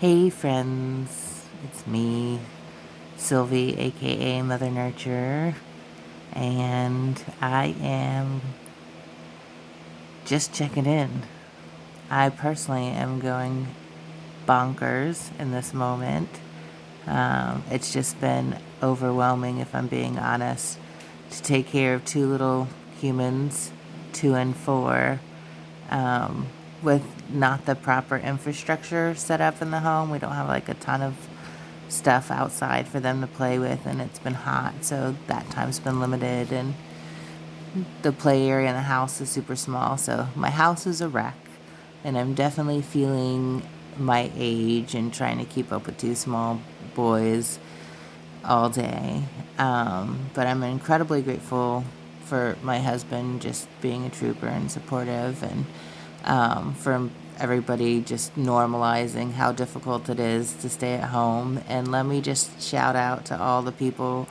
Hey friends, it's me, Sylvie, aka Mother Nurture, and I am just checking in. I personally am going bonkers in this moment. It's just been overwhelming, if I'm being honest, to take care of two little humans, 2 and 4, with not the proper infrastructure set up in the home. We don't have like a ton of stuff outside for them to play with, and it's been hot, so that time's been limited, and the play area in the house is super small, so my house is a wreck, and I'm definitely feeling my age and trying to keep up with 2 small boys all day. But I'm incredibly grateful for my husband just being a trooper and supportive, and for everybody just normalizing how difficult it is to stay at home. And let me just shout out to all the people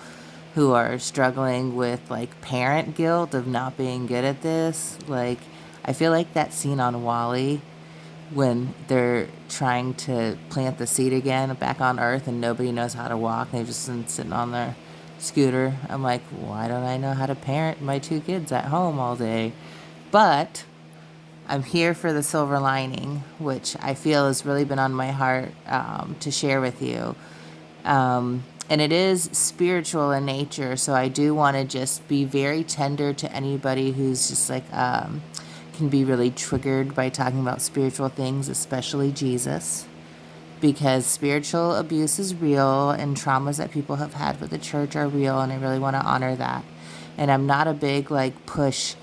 who are struggling with like parent guilt of not being good at this. Like, I feel like that scene on Wall-E when they're trying to plant the seed again back on Earth and nobody knows how to walk. They've just been sitting on their scooter. I'm like, why don't I know how to parent my 2 kids at home all day? But I'm here for the silver lining, which I feel has really been on my heart to share with you. And it is spiritual in nature, so I do want to just be very tender to anybody who's just like, can be really triggered by talking about spiritual things, especially Jesus, because spiritual abuse is real and traumas that people have had with the church are real, and I really want to honor that. And I'm not a big like push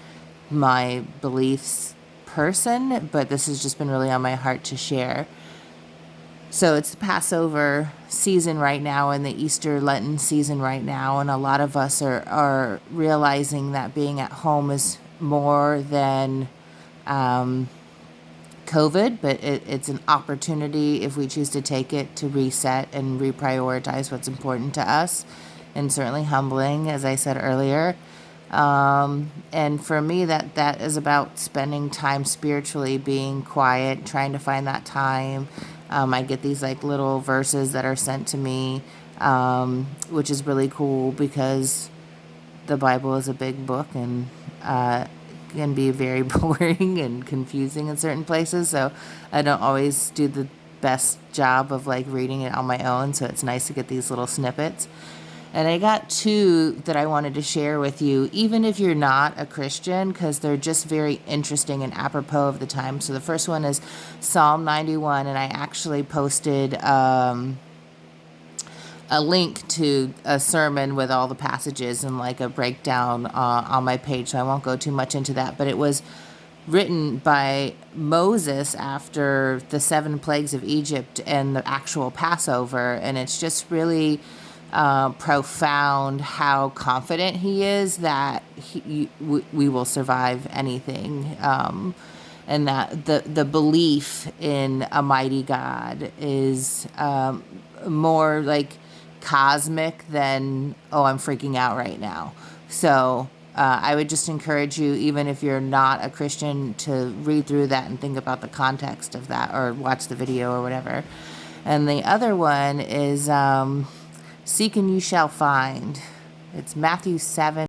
my beliefs person, but this has just been really on my heart to share. So it's the Passover season right now and the Easter Lenten season right now, and a lot of us are realizing that being at home is more than COVID, but it's an opportunity, if we choose to take it, to reset and reprioritize what's important to us, and certainly humbling, as I said earlier. And for me, that is about spending time spiritually, being quiet, trying to find that time. I get these like little verses that are sent to me, which is really cool because the Bible is a big book, and can be very boring and confusing in certain places, so I don't always do the best job of like reading it on my own, so it's nice to get these little snippets. And I got 2 that I wanted to share with you, even if you're not a Christian, because they're just very interesting and apropos of the time. So the first one is Psalm 91, and I actually posted a link to a sermon with all the passages and like a breakdown on my page, so I won't go too much into that. But it was written by Moses after the 7 plagues of Egypt and the actual Passover, and it's just really profound how confident he is that we will survive anything, and that the belief in a mighty God is more like cosmic than, oh, I'm freaking out right now. So I would just encourage you, even if you're not a Christian, to read through that and think about the context of that, or watch the video or whatever. And the other one is Seek and you shall find. It's Matthew 7.